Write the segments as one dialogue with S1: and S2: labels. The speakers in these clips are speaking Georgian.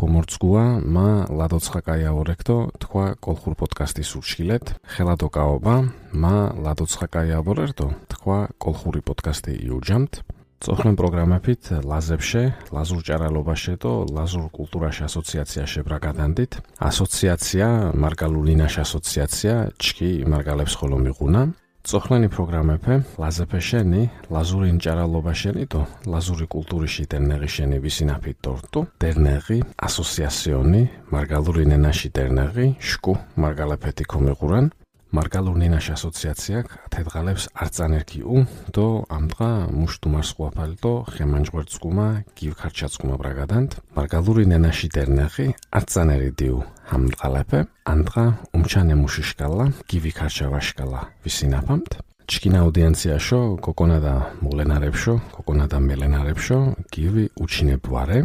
S1: გომორცგუა მა ლადოცხაკაიაორექტო თქვა კოლხურ პოდკასტის ურჩილეთ ხელადო კაობა მა ლადოცხაკაიაორერთო თქვა კოლხური პოდკასტი იუჯამთ წოხლენ პროგრამებით ლაზებში ლაზურ ჭარალობაშეთო ლაზურ კულტურაში ასოციაციაში ბრაგადანდით ასოციაცია მარგალულინაში ასოციაცია ჩკი მარგალებს ხოლო მიღუნა წოხლენი პროგრამები ლაზეფეშენი ლაზურინ ჭარალობაშენიტო ლაზური კულტურაში ტერნეღიშენი ვისინაფიტორტო ტერნეღი ასოციაციონი მარგალურინენაში ტერნეღი შკუ მარგალეფეთი კომეღურან მარგალურინენაში ასოციაციაკ თედღალებს არწანერკიუ დო ამდღა მუშტუმარს ყვაფალტო ხემანჯღვერცკუმა გივქარჩაცკუმა ბრაგადანთ მარგალურინენაში ტერნეღი არწანერი დიუ ამდღალეფე ანდღა უმჩანე მუშიშკალა გივიქარჩავაშკალა ვისინაფამთ ჩკინა აუდიენციაშო კოკონადა მულენარებშო კოკონადა მელენარებშო გივი უჩინებვარე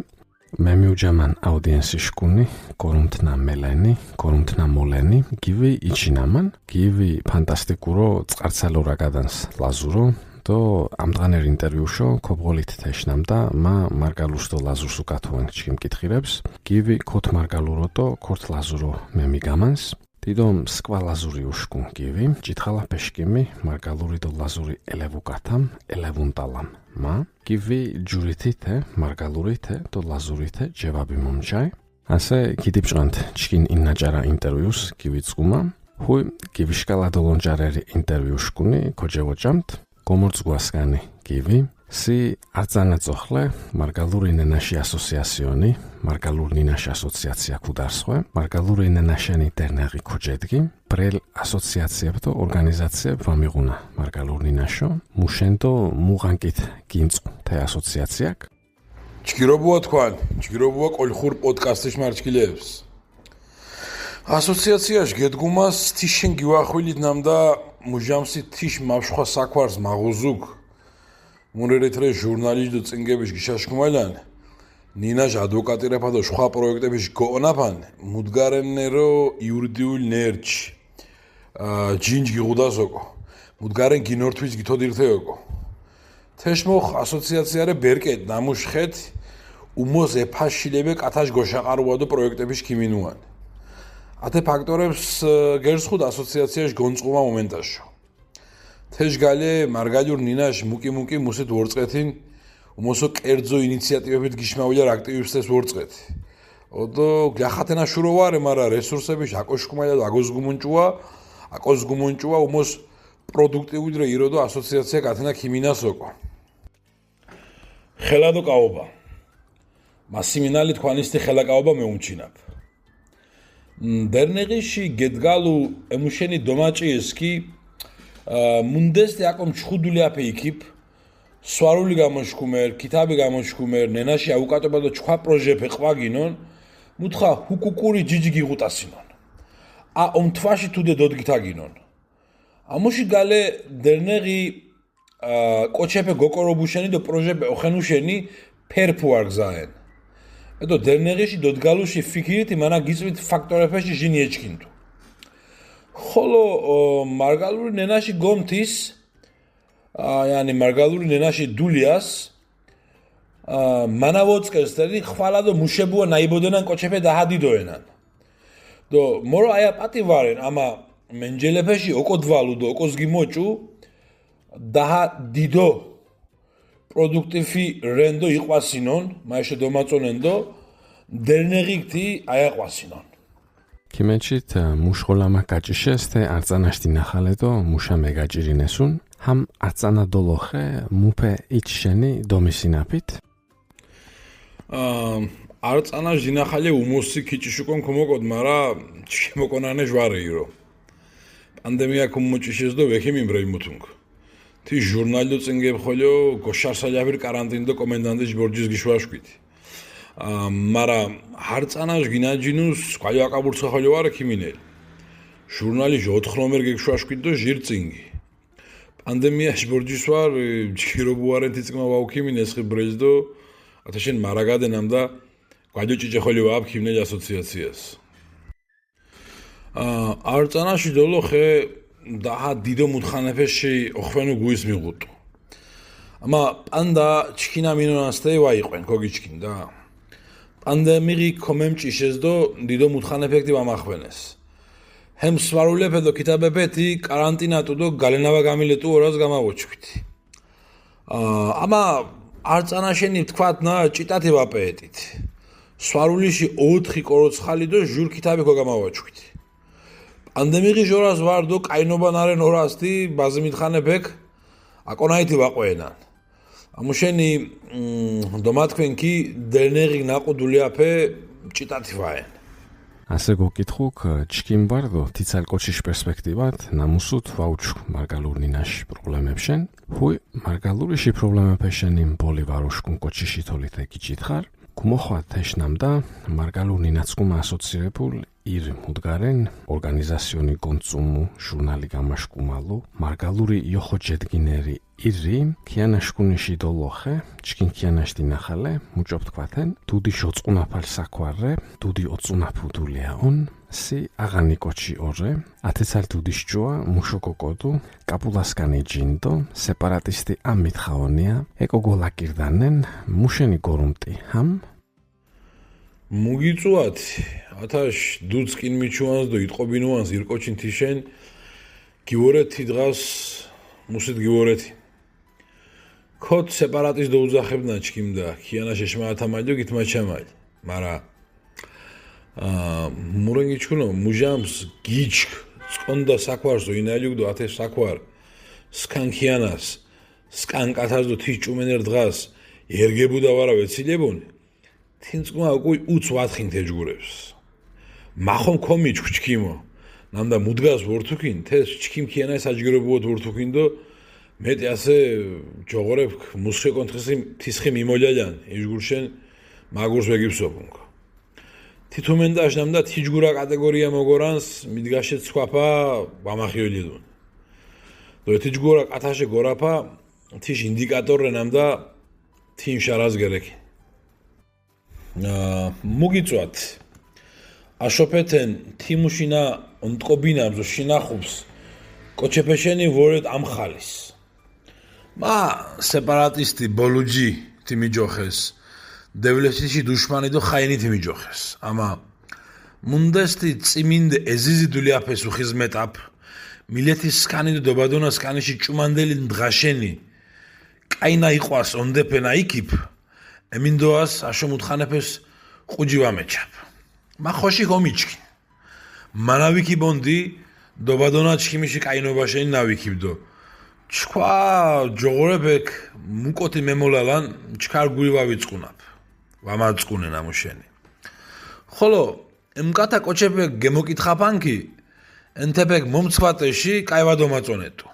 S1: მე მიუჯამან აუდიენსი შკუნი კორუმთნა მელენი კორუმთნა მოლენი გივი იჩინამან გივი ფანტასტიკურო წყარცალო რაგადანს ლაზურო დო ამდღანერ ინტერვიუშო ქობღოლით თეშნამდა მა მარგალურსტო ლაზურსუ კათუან ჩკიმ კითხირებს გივი ქოთ მარგალუროტო ქორთ ლაზურო მე მიგამანს დიდომ სკვა ლაზური უშკუნ გივი ჭითხალა პეშკიმი მარგალური დო ლაზური ელევუკათამ ელევუნტალამ მა გივი ჯურითითე მარგალურითე დო ლაზურითე ჯევაბი მომჩაი ასე გიდიბჭყანთ ჩკინ ინნაჭარა ინტერვიუს გივიწყუმა ჰუი გივიშკალა დოლონჯარერი ინტერვიუშკუნი ქოჯევოჭამთ გომორცგუასკანი გივი სი არწანაწოხლე მარგალურინენაში ასოციაციონი მარგალურინენაში ასოციაცია ქუდარსხვე მარგალურინენაშენი ტერნეღი ქოჯედგი ბრელ ასოციაციებთო ორგანიზაციებ ვამიღუნა მარგალურინენაშო მუშენდო მუღანკით გინწყუ թե ასოციაციაკ
S2: ჭირობუა თქვან ჭირობუა კოლხურ პოდკასტის მარჩკილეებს ასოციაციაში გედგუმას თიშენ გივახვილით ნამდა მუჟამსი თიშ მავშხვა საქვარს მაღუზუგ მუნერეთრე ჟურნალისტ წინგების გიშაშკუმალან ნინაშ ადვოკატირება და სხვა პროექტების გონაფან მუდგარენერო იურიდიულ ნერჩ ჯინჯ გიღუდასოკო მუდგარენ გინორთვის გითოდირთეოკო თეშმოხ ასოციაციარე ბერკეთ ნამუშხეთ უმოს ეფაშილებე კათაშ გოშაყარუადო პროექტების კიმინუან ათე ფაქტორებს გერცხუდ ასოციაციაში გონწყუმა მომენტაშო თეშგალე მარგალურ ნინაშ მუკი მუსეთ ვორწყეთინ უმოსო კერძო ინიციატივებით გიშმავლარ აქტივისტებს ვორწყეთ ოდო გახათენა შუროვარე მარა რესურსების აკოშკუმალა აკოზგუმუნჭუა უმოს პროდუქტივუდრე იროდო ასოციაცია გათენა ქიმინასოკო ხელადო კაობა მასიმინალი თქვანისთი ხელაკაობა მეუმჩინებ დერნეღიში გედგალუ ემუშენი დომაჭიესკი მუნდესტე აკომ ჩხუდული აფე იქიფ სვარული გამოშკუმერ კიტაბი გამოშკუმერ ნენაში აუკატობა და ჩხვა პროჟეფე ყვაგინონ მუთხა ჰუკუკური ჯიჯი გიღუტასინონ ა ომთვაში თუდე დოდგითაგინონ ამუში გალე დერნეღი კოჩეფე გოკორობუშენი და პროჟეფე ოხენუშენი ფერფუ არგზაენ ედო დერნეღიში დოდგალუში ფიქირითი მანა გიწვით ფაქტორეფეში ჟინი ეჩქინდუ ხოლო მარგალური ნენაში გომთის yani მარგალური ნენაში დულიას მანავოწყეს და ხვალადო მუშებუა ნაიბოდენან კოჩეფე დაჰადიდოენან დო მორო აია პატივარენ ამა მენჯელეფეში ოკოდვალუ და ოკოზგიმოჭუ დაჰადიდო პროდუქტივი რენდო იყვასინონ მაიშე დომაწონენდო დერნეღიქთი აიყვასინონ
S1: კიმეჩით მუშხოლამა გაჭიშესთე არწანაშტი ნახალედო მუშა მეგაჭირინესუნ ჰამ არწანა დოლოხე მუფე იჩშენი დომისინაფით
S2: არწანა ჟინახალე უმოსი ქიჭიშუკონ კომოკოდ მარა ჩიმოკონანე ჟვარე ირო პანდემია კომოჭიშეს დო ვეხიმი ბრეიმუთუნგ თი ჟურნალდო წინგებ ხოლო გოშარსალავირ კარანტინდო კომენდანტის ბორჯის გიშვაშკვით მარა ჰარწანაშ გინაჯინუს ყალი აკაბურცხა ხოლო ვარ ქიმინელ ჟურნალი 4 ნომერ გეშვაშკვით დო ჟირწინგი პანდემიაში ბორჯის ვარ ჭირობუარენ თიცკმა ვაუქიმინეს ხი ბრეზდო ათაშენ მარაგადენამ და ყალი ჭიჭე ხოლო ვაფ ქიმინელ ასოციაციას არწანაში დოლო ხე და დიდო მუთხანეფეში ოხვენუ გუის მიღუტო ამა პანდა ჩქინა მინონასტე ვაიყვენ ქოგიჩქინ და პანდემირი კომემჭიშეს დო დიდო მუთხან ეფექტი ვამახვენეს. ჰემ სვარულეფე დო კიტაბეფეთი კარანტინატუ დო გალენავა გამილეტუ ორას გამავოჩქვითი. ამა არწანაშენი თქვათ ნა ჭიტათი ვაპეეტით. სვარულიში 4 კოროცხალი დო ჟურ კიტაბი გოგამავოჩქვითი. პანდემირი ჟორას ვარ დო კაინობა ნარენ ორასთი ბაზი მითხანეფეკ აკონაითი ვაყვენან. ამუშენი დომათქვენ კი დერნერი ნაყუდულიაფე ჭიტათი ვაენ.
S1: ასე გოკითხუქ ჩქიმბარდო თიცალკოჩიშ პერსპექტივად ნამუსუთ ვაუჩ მარგალურნინაში პრობლემებშენ ჰუი მარგალურიში პრობლემებშენი ბოლი ვაროშკუნ კოჩიში თოლითე გიჭითხარ გუმოხვა თეშნამდა მარგალურნინაცკუმა ასოცირებულ ირ მუდგარენ ორგანიზაციონი კონცუმუ ჟურნალი გამაშკუმალუ მარგალური იოხო ჯედგინერი ირი კიანაშკუნიში დოლოხე ჩკინ კიანაშტი ნახალე მუჭობ თქვათენ დუდი შოწუნაფალ საქვარე დუდი ოწუნაფუდულიაონ სი აღანი კოჩი ორე ათეცალ დუდიშჯოა მუშოკოკოდუ კაპულასკანი ჯინდო სეპარატისტი ამითხაონია ეკოგოლაკირდანენ მუშენი გორუმტი ჰამ
S2: მუგიწუათ ათაშ დუცკინ მიჩუანს დო იტყობინუანს ირკოჩინ თიშენ გიორეთი დღას მუსით გიორეთი ქოთ სეპარატის დო უზახებნა ჩკიმდა ქიანა შეშმაათამაჯო გითმაჩამაჯ მარა მურენგი ჩუნო მუჟამს გიჩ წონდა საქვარსო ინალიუგდო ათე საქვარ სკანქიანას სკანკათაზდო თის ჭუმენერ დღას ერგებუდა ვარა ვეცილებონი თინწყმა უკუი უც ვათხინ თეჯგურებს მახომ კომიჩ ჩქიმო ნამდა მუდგას ვორთუქინ თეს ჩქიმ ქიანას აჯგირებუოთ ვორთუქინ დო მეტი ასე ჯოღორებ მუსხე კონტრესი თისხი მიმოლალან ეჯგურშენ მაგურს ვეგიფსობუნკ თითუმენდაშ ნამდა თიჯგურა კატეგორია მოგორანს მიდგაშე ცქვაფა ვამახიოლიდუნ დო თიჯგურა კათაშე გორაფა თიშ ინდიკატორე ნამდა თიმ შარაზგერეკი მუგიწვათ აშოფეთენ თიმუშინა ონტყობინამზო შინახობს კოჩეფეშენი ვორეთ ამხალის მა სეპარატისტი ბოლუჯი თიმიჯოხეს დევლესიში დუშმანი დო ხაინი თიმიჯოხეს ამა მუნდესტი წიმინდ ეზიზი დულიაფეს უხიზმეტაპ მილეთის სკანი დო დობადონა სკანიში ჭუმანდელი დღაშენი კაინა იყვას ონდეფენა იქიფ ემინდოას აშომუთხანეფეს ყუჯი ვამეჩაპ მა ხოში ხომიჩკი მანავიკი ბონდი დობადონა ჩქიმიში კაინობაში ნავიკიბდო ჩქვა ჯოღორებეკ მუკოთი მემოლალან ჩქარგული ვავიწყუნապ ვამაწყუნენ ამუშენი ხოლო ემკათა კოჩებეკ გემოკითხაფანკი ენთებეკ მომცვატეში კაივადომაწონეტუ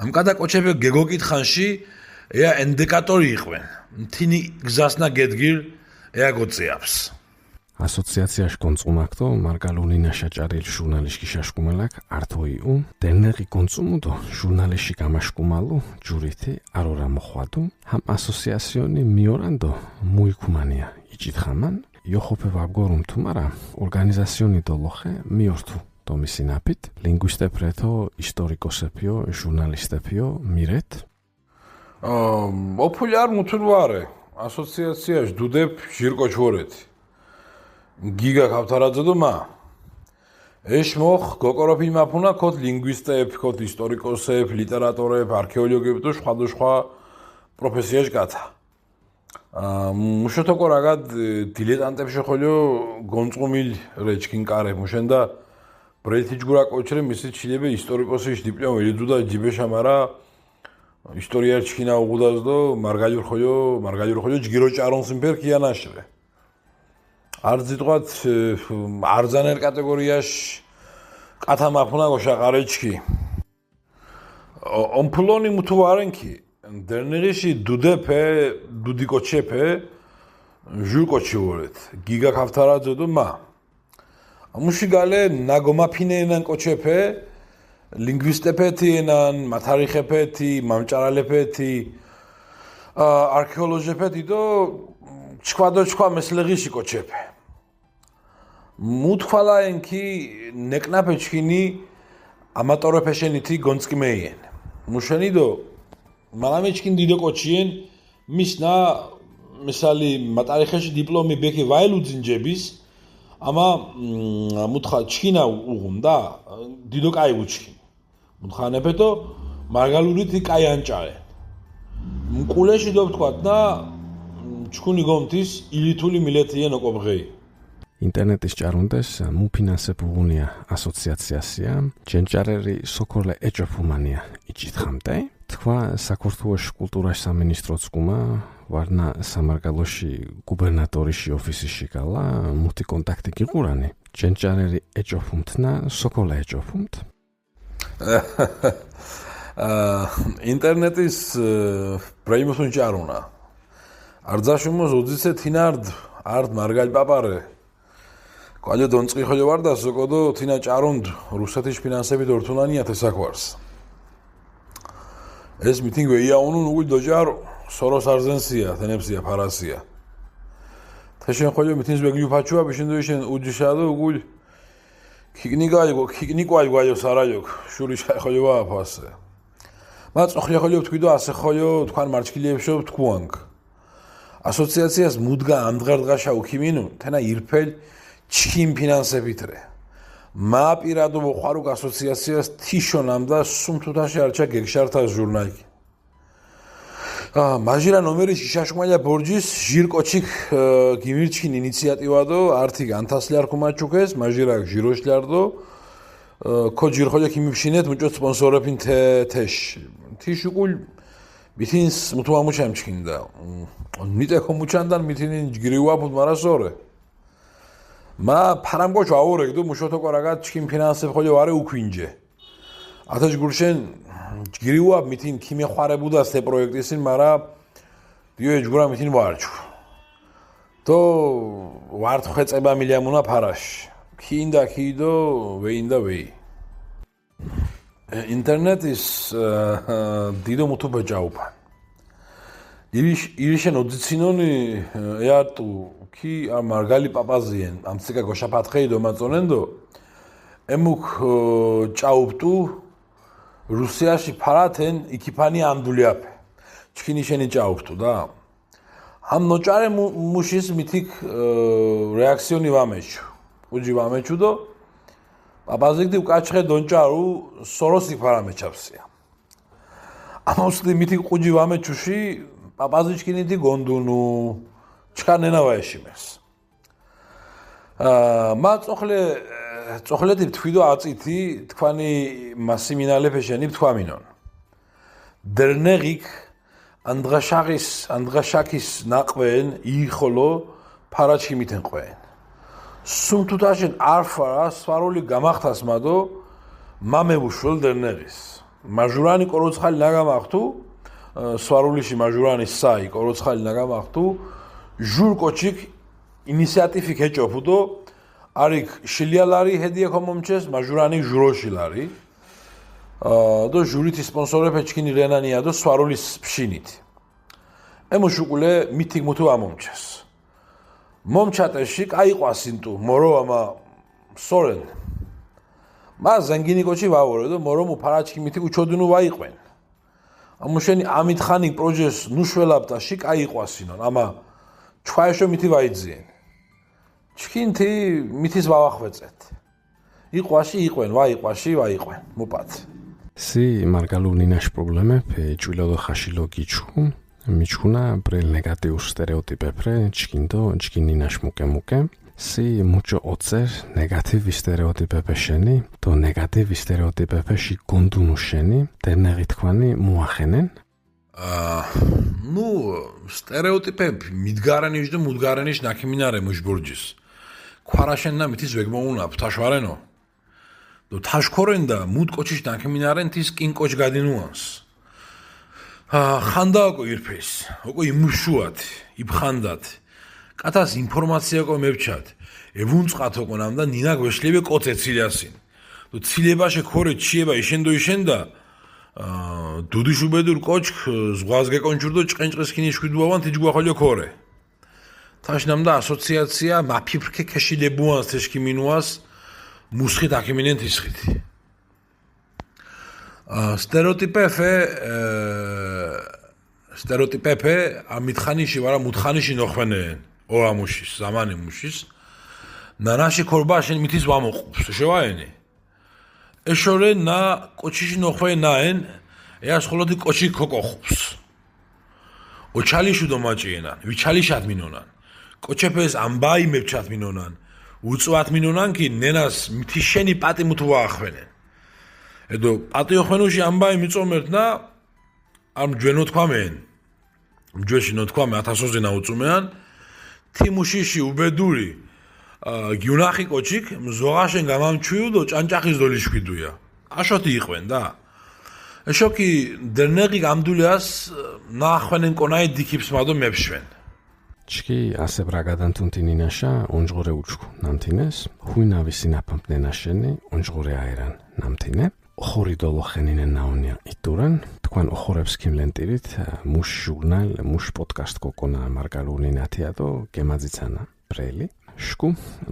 S2: ამკათა კოჩებეკ გეგოკითხანში ია ინდიკატორი იყვენ მთინი გზასნა გედგილ ია გოწიაფს
S1: ასოციაციაში კონცუმაქტო მარგალუნინა შაჭარილ ჟურნალიშკი შაშკუმალაკ ართოიუ დენეღი კონცუმუდო ჟურნალიში გამაშკუმალუ ჯურითი არორა მოხვადუ ჰამ ასოციაციონი მიორანდო მუიკუმანია იჭითხამან იოხოფე ვაბგორუმ თუმარა ორგანიზაციონი დოლოხე მიორთუ დომისინაპით ლინგვისტეფრეთო ისტორიკოსეფიო ჟურნალისტეფიო მირეთ
S2: ოპულარ მუთულვარე ასოციაციაში დუდებ ჟირკოჩორეთი გიგა ქავთარაძე დო მა ეშ მოხ გოკოროფი მაფუნა ქოთ ლინგვისტებ ქოთ ისტორიკოსებ ლიტერატორებ არქეოლოგებ დო სხვა პროფესიაშ გათა მუშოთოკო რაგად დილეტანტებ შეხოლიო გონწყუმილ რეჩკინ კარე მუშენდა ბრელთიჯგურა კოჩრე მისი ჩილebe ისტორიკოსის დიპლომი ილძუდა ჯიბეშამარა ისტორია ჩქინა უღუდაზდო მარგალიურხოლიო ჯგირო ჭარონს იმფერ კიანაშრე არძიტყვათ არძანერ კატეგორიაში კათამაფუნა გოშაყარეჩკი ომფლონი მუთუარენკი დერნერიში დუდიკოჩეფე ჟულკოჩიორეთ გიგა ქავთარაძე დო მა ამუშიგალე ნაგომაფინენან კოჩეფე ლინგვისტეფეთი ენან მათარიხეფეთი მამჭარალეფეთი არქეოლოჟეფეთი დო ჩქვა მესლეღიში კოჩეფე მუთქვალაენკი ნეკნაფეჩკინი ამატორეფეშენითი გონწყიმეიენ მუშენიდო მალამეჩკინ დიდო კოჩიენ მისნა مثالی متعارفش دیپلمی بکی وایلودزین جبیس اما متخا چینا اوغوندا دیدو کای بوچین متخا نپتو მარგალურით კაი ანჭარე მკულეში დავთქვათ და ჩქუნი გომთის ილითული მილეთიან ოკობღეი
S1: ინტერნეტის ჭარუნდეს მუფინანსებულნია ასოციაციასია ჯენჭარერი სოკოლე ეჭოფუმანია იჭითხამტე თქვა საქართველოს კულტურას სამინისტროს კუმა ვარნა სამარგალოში გუბერნატორიში ოფისში გალა მუთი კონტაქტი გიყურანი ჯენჭარერი ეჭოფუმთნა სოკოლე ეჭოფუმთ
S2: ინტერნეტის პრეიმოსუნ ჭარუნა არძაშუმოს უძიცე თინარდ არდ მარგალი პაპარე კვალე დონწყი ხოლე ვარ და სოკოდო თინა ჭარუნდ რუსეთის ფინანსებით ორთუნანია თესაკვარს ეს მიტინგი იაუნუნ უგულ დოჯარ სოროს არზენსია თენებსია ფარასია თეშენ ხოლე მიტინგს ვეგლი ფაჩუა ბიშინდოიშენ უჯიშადო უგულ ქიკნიკაი გვაიო სარაიოკ შური ხოლე ვაფასე მათ ოხლი ხოლე ვთქვი და ასე ხოლე თქვენ მარჩკილიებშო თქვანკ ასოციაციას მუდგა ამდღარდღაშა უქიმინუ თენა ირფელ ჩქიმ ფინანსებითრე მაპირადო მოხარუკ ასოციაციას თიშონამ და სუმთუთაში არჩა გეგშართა ჟურნალი მაჟირა ნომერი შაშკმალია ბორჯის ჟირკოჩიკ გიმირჩკინ ინიციატივადო ართი განთასლი არქუმაჩუკეს მაჟირა ჟიროშლარდო ქოჯირ ხოლე ქიმიფშინეთ მუჭო სპონსორებინ თეშ თიშუკულ მითინს მუთუამუჩამჩკინდა ნიტე ხომუჩანდან მითინინ ჯგრივაფუდ მარასორე მა ფარამგოჩ აურეგდო მუშოთო ყორაგა ჩქიმ ფინანსებ ხოლე ვარე უქვინჯე ათაშ გურშენ ჯგრივაფ მითინ ქიმე ხარებუდა სე პროექტისინ მარა დიო ჯგურა მითინ ვარჩუ თო ვართ ხეწება მილიამუნა ფარაშ ქინდა ქიდო ვეინდა ვეი ინტერნეტის დიდო მუთუბა ჯაუპა ირიშენ ოძიცინონი ეარტუ კი მარგალი პაპაზიენ ამციკა გოშაფათხეი დომაწონენდო ემუქ ჭაუპტუ რუსიაში ფარათენ იქიფანი ამდულიაფე ჩქინიშენი ჭაუპტუ და ამ ნოჭარე მუშის მითიქ რეაქციონი ვამეჩუ უჯი ვამეჩუ და პაპაზიგდი უკაჩხე დონჭარუ სოროსი ფარამეჩაფსია ამოსდი მითიქ უჯი ვამეჩუში პაპაზიჩკინიდი გონდუნუ ჩქანენავაეშიმეს წოხლეთი თვიდო აწითი თქვენი მასიმინალეფეშენი თქვამინონ დერნეგიკ ანდღაშაკის ნაყვენ იხოლო ფარაჩიმითენ ყვენ სუმთუთაშენ არფარა სვარული გამახთას მადო მამებუშულ დერნეგის მაჟურანი კოროცხალი ნაგამახთუ სვარულიში მაჟურანი საი კოროცხალი ნაგამახთუ ჟურკოჩიკ ინიციატივი ქეჭოფუდო არიქ შილიალარი ჰედია კომომჩეს მაჟურანი ჟუროშილარი და ჟურითი სპონსორები ჩქინი რენანია და სვარულის ფშინით ემოშუკულე მითიგ მუთუ ამომჩეს მომჩატეში კაიყვასინტუ მორო ამა სორენ მა ზანგინიკოჩი ვაორო და მორო მუფარაჩკი მითი უჩოდუნუ ვაიყვენ ამუშენი ამითხანი პროჯეს ნუშველაპტაში კაიყვასინონ ამა ჩხაეშო მითი ვაიძიენ ჩქინთი მითის ვავახვეწეთ იყვაში იყვენ ვაიყვაში ვაიყვენ მუპათ
S1: სი მარგალუნინაშ პრობლემა პეჭვილოდო ხაშილო გიჩუ მიჩუნა ბრელ ნეგატიურ სტერეოტიპეფრე ჩქინდო ჩქინინაშ მუკე სი მუჩო ოცერ ნეგატივი სტერეოტიპეფეშენი თო ნეგატივი სტერეოტიპეფეში გონდუნუშენი დერნეგი თქვანი მუახენენ
S2: ну стереотипები მიდგარანიშ და მუდგარანიშ ნაკიმინარე მუშბურჯის ქვარაშენნა მითის ვეგმოუნაფ თაშვარენო და თაშქორენდა მუდკოჩიშ ნაკიმინარენ თის კინკოჩ გადინუანს ხანდააკო ირფეს ოკო იმუშუათ იფხანდათ კათას ინფორმაცია ყო მევჩათ ევუნწყათ ოკო ნამდა ნინა გვეშლebe კოცე ცილიასინ და ცილებაშე ქორე ჩიება იშენდა დუდიშუბედურ კოჩქ ზღვას გეკონჭურდო ჭყენჭყეს ქინიშქვიდუავან თიჯგვახოლიო ქორე თაშნამდა ასოციაცია მაფიფრქე ქეშილებუანს თეშკიმინუას მუსხით აკიმინენ თისხითი სტერეოტიპეფე სტერეოტიპები ამითხანიში ვარა მუთხანიში ნოხვენენ ოამუშის ზამანი მუშის ნანაში ქორბაშენ მითის ვამოყობს შევაენი ეშორე ნა კოჩიში ნოხვენაენ ეას ხოლოდი კოჩი ქოკოხობს ოჩალიშუ დომაჭიენან ვიჩალიშათ მინონან კოჩეფეს ამბაი მეფჩათ მინონან უწვათ მინონან კი ნენას მთიშენი პატი მუთვა ახვენენ ედო პატი ოხვენუში ამბაი მიწომერთნა ამ ჯვენო თქვამენ მჯვეში ნოთქვამე 1000-ზე ნაუწუმეან თიმუშიში უბედური გიუნახი კოჩიკ მზოღაშენ გამამჩვიუ დო ჭანჭახის დოლიშვიდუია აშოთი იყვენ და ეშოკი დერნეგი გამდულიას ნახვენენ კონაი დიქიფს მადო მეფშვენ
S1: ჩკი ასე ბრაგადანთუნთი ნინაშა ონჯღორე უჩქუ ნამთინეს ხუინავი სინაფამპნე ნაშენი ონჯღორე აერან ნამთინე ხორი დოლოხენინენ ნაუნია იტურან თქვენ ოხორებს კიმლენტირით მუშ ჟურნალ მუშ პოდკასტ კოკონა მარგალუნინათია დო გემაძიცანა ბრელი შკუ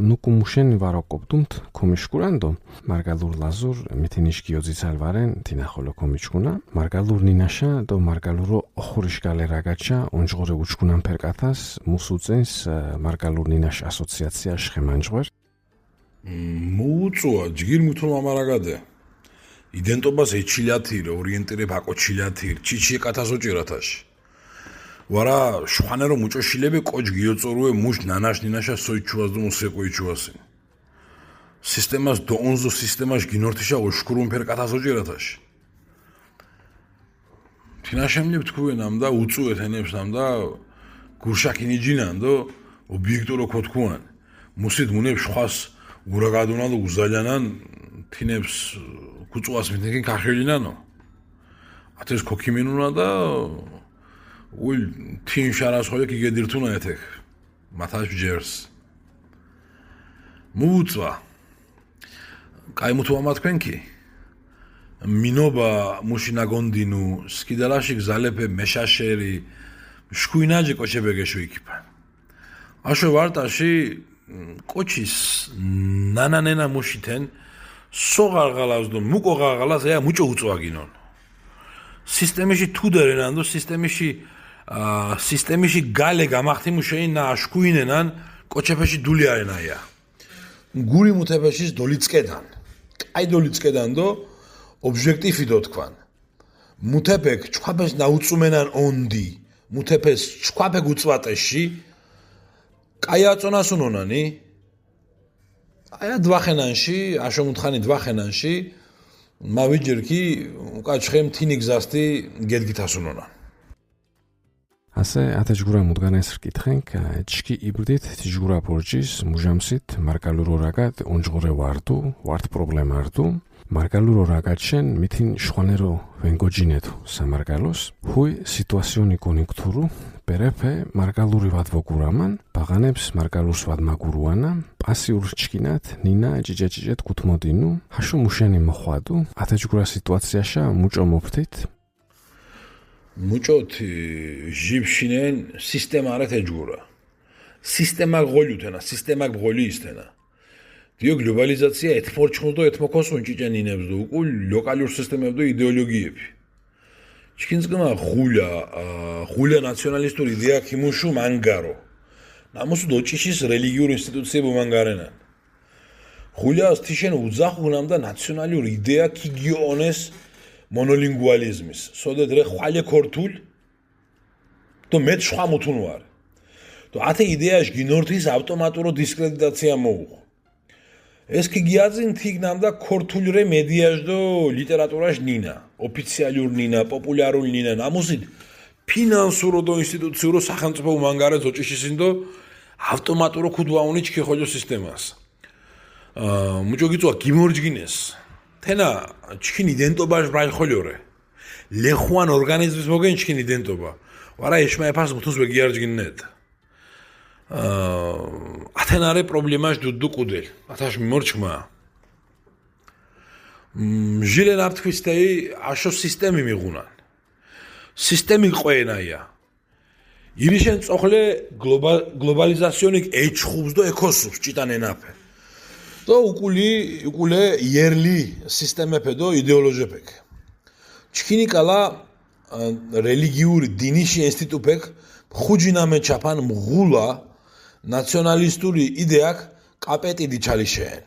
S1: ნუკუ მუშენი ვაროკობდუმთ კომიშკურანდო მარგალურ ლაზურ მითინიშ გიოძიცალვარენ თინახოლო კომიჩკუნა მარგალურ ნინაშა დო მარგალურო ოხურიშგალე რაგაჩა ონჯღორე უჩკუნან ფერკათას მუსუწენს მარგალურ ნინაშ ასოციაცია შხემანჯღვერ
S2: მუწუა ჯგირ მუთო მამარაგადე იდენტობას ეჩილათირ ორიენტირებ აკოჩილათირ ჩიჩი კათასოჭირათაში ვარა შვანერო მუჭოშილები კოჯ გიოწორუე მუშ ნანაშ ნინაშა სოიჩუას დო მუსეკოიჩუასინ სისტემას დონზო სისტემაშ გინორთიშა ოშკურუნ ფერ კათასოჭირათაში თინაშემლებ თქვენამ და უწუეთ ენებს ამ და გურშაკინიჯინან დო ობიექტურო ქოთქუან მუსით მუნებ შვას ურაგადუნან და უზალიანან თინებს კუწუას მითნეკინ ქახილინანო ათეს ქოქიმინუნა და ულ თინ შარას ხოლე გიგედირთუნა ეთექ მათაშ ჯერს მუწვა კაი მუთვა თქვენკი მინობა მუშინაგონდინუ სკიდალაში გზალეფე მეშაშერი შკუინაჯი კოჩებეგეშუ იქიფა აშო ვარტაში კოჩის ნანანენა მუშითენ სოღარღალას დო მუკოღარღალას ია მუჭო უწვაგინონ სისტემაში თუდერენან დო სისტემაში გალე გამახთიმუ შეინა აშკუინენან კოჩეფეში დული არენაია გური მუთეფეშის დოლიცკედან კაი დოლიცკედან დო ობჟექტივი დო თქვან მუთეფეკ ჩქვაფეს ნაუწუმენან ონდი მუთეფეს ჩქვაფეკ უწვატეში კაი აწონასუნონანი აია დვახენანში აშო მუთხანი დვახენანში მავიჯერკი უკაჩხემ თინიგზასტი გედგითასუნონან
S1: ასე ათეჯგურა მუდგანეს რკითხენ ჩკი იბრდით თიჯგურა ბორჯის მუჟამსით მარგალურო რაგად ონჯღორე ვარდუ ვარდ პრობლემა არდუ მარგალურო რაგადშენ მითინ შვანერო ვენგოჯინეთუ სამარგალოს ჰუი სიტუაციონი კონიუნქტურუ პერეფე მარგალური ვადვოგურამან ბაღანებს მარგალურს ვადმაგურუანა პასიურ ჩკინათ ნინა ჭიჭეჭიჭეთ კუთმოდინუ ჰაშო მუშენი მოხვადუ ათეჯგურა სიტუაციაში მუჭო მოფთით
S2: მუჭოთი ჟიბშინენ სისტემა არა თეჯგურა სისტემა ღოლიუთენა სისტემა ღოლი ისთენა დიო გლობალიზაცია ეთფორჩხუნდო ეთმოქოსუნ ჭიჭენინებს დო უკულ ლოკალურ სისტემებს დო იდეოლოგიები ჩკინსგმა ხულა ნაციონალისტური იდეა ქიმუშუ მანგარო ნამუსუ დოჭიშის რელიგიურ ინსტიტუციებო მანგარენან ხულას თიშენ უძახუნამ და ნაციონალური იდეა ქიგიონეს მონოლინგუალიზმის სოდეთ რე ხვალე ქორთულ დო მეც შხვა მუთუნვარ დო ათე იდეაშ გინორთის ავტომატურო დისკრედიტაცია მოუხ ეს ქიგიაზინ თიგნამ და ქორთულრე მედიაშ დო ლიტერატურაშ ნინა ოფიციალურ ნინა პოპულარულ ნინა ნამუსით ფინანსურო დო ინსტიტუციურო სახელმწიფო მანგარე ზოჭიშისინ დო ავტომატურო ქუდვაუნი ჩქიხოლო სისტემას მუჭო გიწვა გიმორჯგინეს თენა ჩქინ იდენტობაშ ბრაიხოლიორე ლეხوان ორგანიზმის მოგენ ჩქინ იდენტობა ვარა ეშმაეფას მუთუს ვეგიარჯგინეთ ათენარე პრობლემაშ დუდუ ყუდელ ათაშ მიმორჩქმა ჟილენ აფთქვისტეი აშო სისტემი მიღუნან სისტემი ყვენაია ირიშენ წოხლე გლობალიზაციონიკ ეჩხუბს დო ეკოსუბს ჭიტანენაფე დო უკულე იერლი სისტემეფე დო იდეოლოჟეფეკ ჩქინიკალა რელიგიური დინიში ინსტიტუტებქ ხუჯინამე ჩაფან მღულა ნაციონალისტური იდეაქ კაპეტიდი ჩალიშენ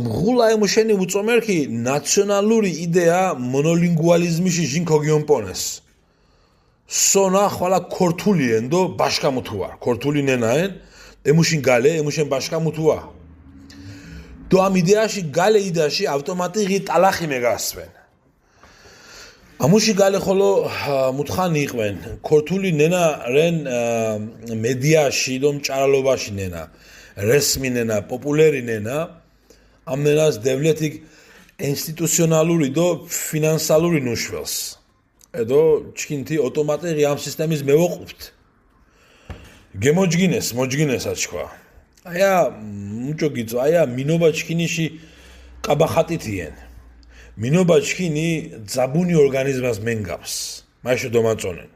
S2: მღულა ემუშენი უწომერქი ნაციონალური იდეა მონოლინგუალიზმიში ჟინ ქოგიონპონეს სონა ხვალა ქორთულიენ დო ბაშკამუთუარ ქორთული ნენაენ ემუშინ გალე ემუშენ ბაშკამუთუა დო ამ იდეაში გალე იდაში ავტომატიგი ტალახი მეგასვენ ამუში გალე ხოლო მუთხანი იყვენ ქორთული ნენა რენ მედიაში დო მჭარალობაში ნენა რესმი ნენა პოპულერი ნენა ამ ნენას დევლეთიკ ინსტიტუციონალური დო ფინანსალური ნუშველს ედო ჩქინთი ავტომატიგი ამ სისტემის მევოყუთ მოჯგინეს აჩქვა აია მუჭო გიწო აია მინობა ჩქინიში ყაბახატითიენ მინობა ჩქინი ძაბუნი ორგანიზმას მენგავს მაშო დომაწონენ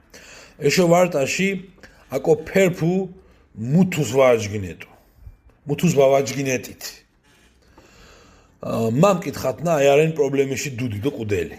S2: ეშო ვარტაში აკო ფერფუ მუთუს ვაჯგინეტით მამ კითხატნა აიარენ პრობლემიში დუდი დო ყუდელი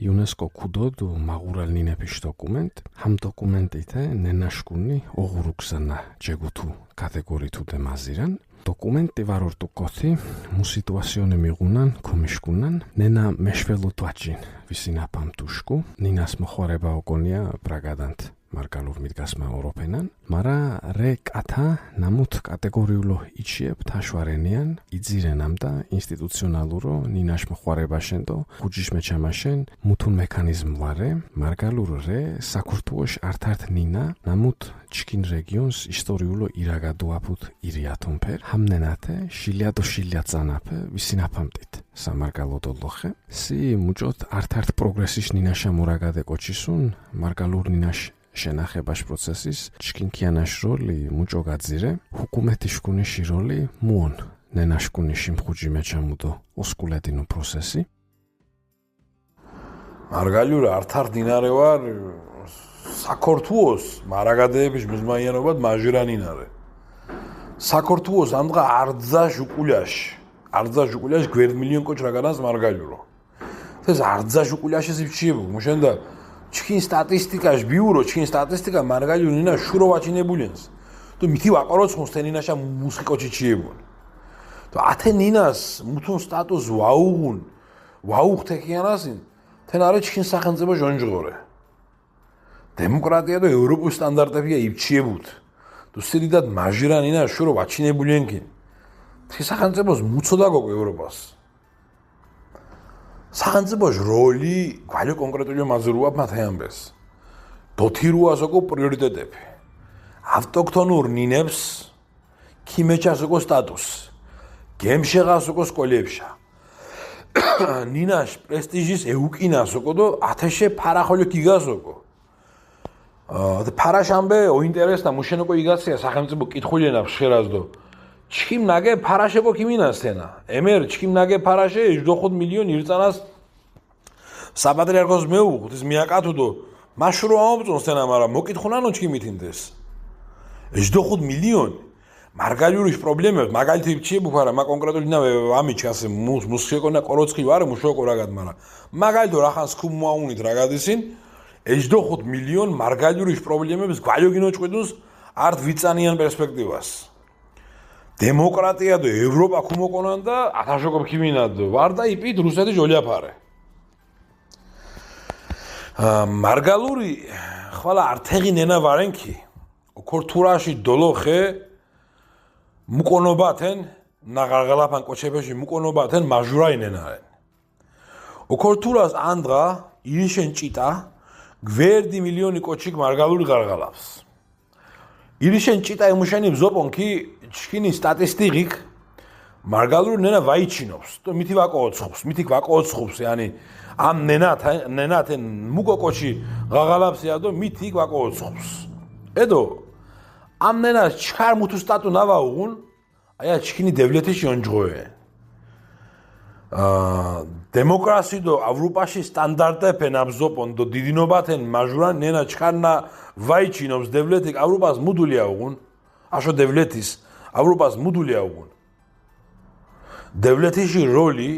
S1: იუნესკო კუდოდ მაღურალნინეფიშ დოკუმენტ ჰამ დოკუმენტითე ნენაშკუნი ოღურუქსანა ჯეგუთუ კატეგორითუ დემაზირან დოკუმენტი ვარორტუკოთი მუსიტუაციონე მიღუნან კომიშკუნან ნენა მეშველუთვაჩინ ვისინაფამტუშკუ ნინას მოხარება ოკონია ბრაგადანთ მარგალურ მიდგასმა ოროფენან მარა რე კათა ნამუთ კატეგორიულო იჩიებ თაშვარენიან იძირენამ და ინსტიტუციონალურო ნინაშ მოხარებაშენდო ხუჯიშ მეჩამაშენ მუთუნ მექანიზმ ვარე მარგალურ რე საქურთუოშ ართართ ნინა ნამუთ ჩკინ რეგიონს ისტორიულო ირაგადოაფუთ ირიათუნფერ ჰამნენათე შილიათანაფე ვისინაფამტით სამარგალოდოლოხე სი მუჭოთ ართართ პროგრესიშ ნინაშა მურაგადე კოჩისუნ მარგალურ ნინაშ შენახებაშ პროცესის ჩკინკიანაშ როლი მუჭო გაძირე ჰუკუმეთიშკუნიში როლი მუონ ნენაშკუნიში მხუჯი მეჩამუდო ოსკულედინო პროცესი
S2: მარგალურა ართარ დინარე ვარ საქორთუოს მარაგადეების მიზმაიანობად მაჟირანინარე საქორთუოს ამდღა არძაშ უკულიაშ გვერდ მილიონ კოჩ რაგანას მარგალურო ეს არძაშ უკულიაშ ეს ვჩიებო მუშენდა ჩქინ სტატისტიკაშ ბიურო ჩქინ სტატისტიკა მარგალურინა შუროვაჩინებულენს თუ მითი ვაყოროცხუნს თენინაშა მუსიკოჩი ჩიებონ თუ ათენინას მუთუნ სტატუს ვაუხთეკიანასინ თენარე ჩქინ სახელმწიფო ჟონჯღორე დემოკრატია და ევროპულ სტანდარტებია იბჩიებუთ თუ სიდიდად მაჟირანინა შუროვაჩინებულენკი თი სახელმწიფოს მუცოდა გოგო ევროპას სახელმწიფოს როლი გვალო კონკრეტული მაზრუა მათეამბეს დოთირუასოკო პრიორიტეტები ავტოქთონურ ნინებს ქიმეჩასოკო სტატუს გემშეღასოკო სკოლიებშა ნინაშ პრესტიჟის ეუკინასოკო და ათეშე ფარახოლო გიგასოკო ფარაშამბე ოინტერესნა მუშენოკო იგაცია სახელმწიფო კითხულენა ფშერაზდო ჩქიმ ნაგე ფარაშეკო ქიმინასთენა ემერ ჩქიმ ნაგე ფარაშე 25 მილიონ ირწანას საპატრიარქოს მეუღთ ის მიაკათუდო მაშურო ამობწონსთენა მარა მოკითხუნანო ჩქიმითინდეს 25 მილიონ მარგალურიშ პრობლემებს მაგალითი ჩიებუ ფარა მა კონკრეტული ნა ამიჩასე მუსშეკონა კოროცხი ვარე მუშოკო რაგად მარა მაგალითო რახანს ქუმაუნით რაგადისინ 25 მილიონ მარგალურიშ პრობლემებს გვალიოგინოჭყვიდუნს ართ ვიწანიან პერსპექტივას დემოკრატია და ევროპა ქუმოკონან და ათაშოკო ქიმინადო ვარ და იპით რუსეთი ჟოლიაფარე მარგალური ხვალა ართეღი ნენა ვარენკი ოქორთურაში დოლოხე მუკონობათენ ნაღარღალაფან კოჩებეში მუკონობათენ მაჟურაინენარენ ოქორთურას ანდღა ირიშენ ჭიტა გვერდი მილიონი კოჩიკ მარგალური გარღალავს ირიშენ ჭიტა ემუშენი ბზოპონკი ჩქინი სტატისტიკიკ მარგალური ნენა ვაიჩინობს და მითი ვაკოოცხობს yani ამ ნენათენ მუკოკოჩი ღაღალაფსია და მითი ვაკოოცხობს ედო ამ ნენას ჩქარ მუთუ სტატუ ნავაუღუნ აია ჩქინი დევლეთიში ონჯღოე დემოკრასი და ევროპაში სტანდარტებენ აბზოპონ და დიდინობათენ მაჟურან ნენა ჩქარნა ვაიჩინობს დევლეთი ევროპას მუდულია უღუნ აშო დევლეთის ევროპას მუდულია უღუნ დევლეთიში როლი